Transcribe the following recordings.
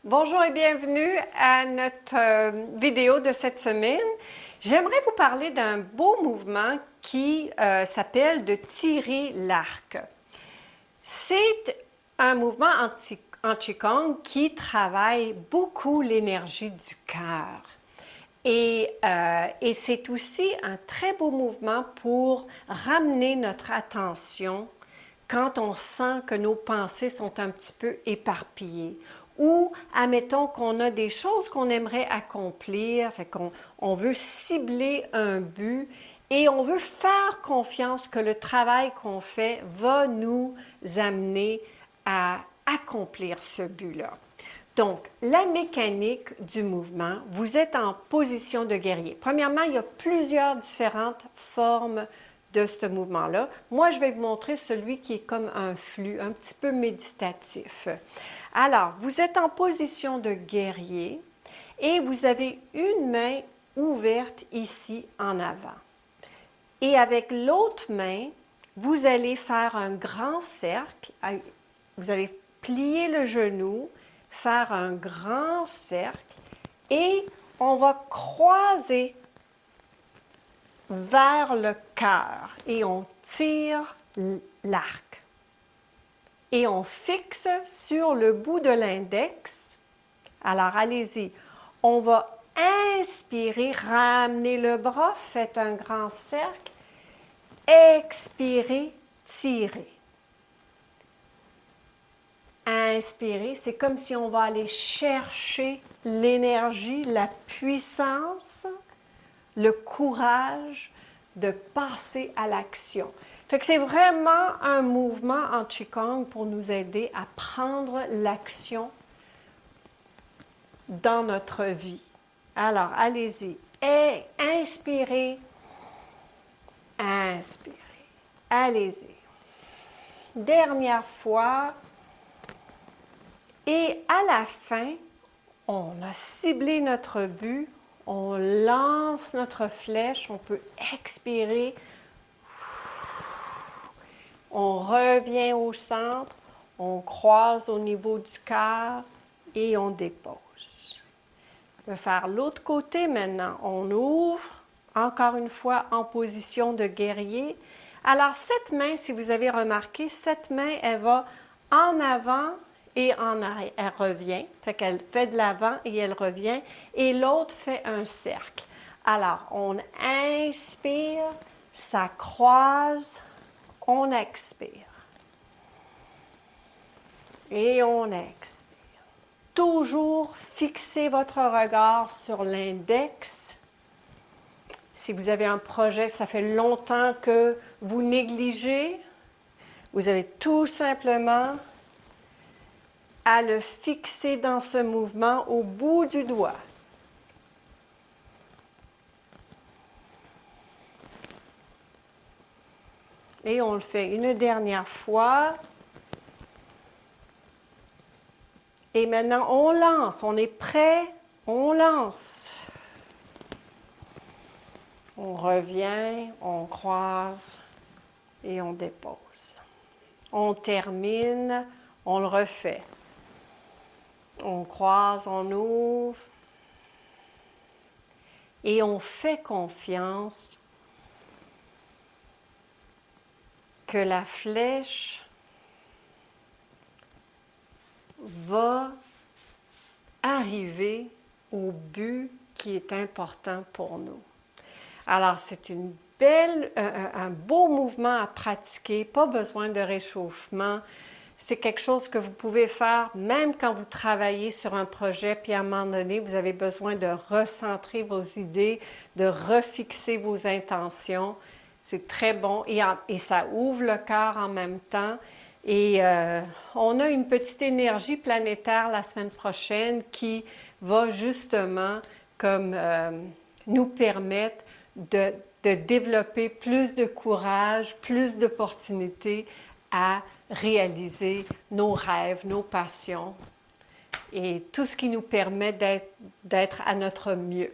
Bonjour et bienvenue à notre vidéo de cette semaine. J'aimerais vous parler d'un beau mouvement qui s'appelle de tirer l'arc. C'est un mouvement en Qigong qui travaille beaucoup l'énergie du cœur. Et c'est aussi un très beau mouvement pour ramener notre attention quand on sent que nos pensées sont un petit peu éparpillées ou, admettons qu'on a des choses qu'on aimerait accomplir, fait qu'on veut cibler un but et on veut faire confiance que le travail qu'on fait va nous amener à accomplir ce but-là. Donc, la mécanique du mouvement, vous êtes en position de guerrier. Premièrement, il y a plusieurs différentes formes de ce mouvement-là. Moi, je vais vous montrer celui qui est comme un flux, un petit peu méditatif. Alors, vous êtes en position de guerrier et vous avez une main ouverte ici en avant. Et avec l'autre main, vous allez faire un grand cercle. Vous allez plier le genou, faire un grand cercle et on va croiser vers le cœur et on tire l'arc. Et on fixe sur le bout de l'index. Alors, allez-y. On va inspirer, ramener le bras, faites un grand cercle. Expirez, tirez. Inspirez, c'est comme si on va aller chercher l'énergie, la puissance, le courage de passer à l'action. Fait que c'est vraiment un mouvement en Qigong pour nous aider à prendre l'action dans notre vie. Alors, allez-y. Et inspirez. Inspirez. Allez-y. Dernière fois. Et à la fin, on a ciblé notre but. On lance notre flèche. On peut expirer. On revient au centre, on croise au niveau du cœur et on dépose. On va faire l'autre côté maintenant. On ouvre, encore une fois, en position de guerrier. Alors, cette main, si vous avez remarqué, cette main, elle va en avant et en arrière. Elle revient, fait qu'elle fait de l'avant et elle revient. Et l'autre fait un cercle. Alors, on inspire, ça croise. On expire. Et on expire. Toujours fixez votre regard sur l'index. Si vous avez un projet, ça fait longtemps que vous négligez, vous avez tout simplement à le fixer dans ce mouvement au bout du doigt. Et on le fait une dernière fois. Et maintenant, on lance. On est prêt? On lance. On revient, on croise et on dépose. On termine, on le refait. On croise, on ouvre. Et on fait confiance que la flèche va arriver au but qui est important pour nous. Alors, c'est un beau mouvement à pratiquer, pas besoin de réchauffement. C'est quelque chose que vous pouvez faire même quand vous travaillez sur un projet, puis à un moment donné, vous avez besoin de recentrer vos idées, de refixer vos intentions. C'est très bon et ça ouvre le cœur en même temps. Et on a une petite énergie planétaire la semaine prochaine qui va justement comme nous permettre de développer plus de courage, plus d'opportunités à réaliser nos rêves, nos passions et tout ce qui nous permet d'être à notre mieux.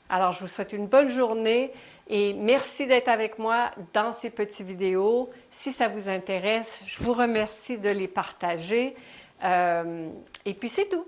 Alors, je vous souhaite une bonne journée et merci d'être avec moi dans ces petites vidéos. Si ça vous intéresse, je vous remercie de les partager. Et puis, c'est tout.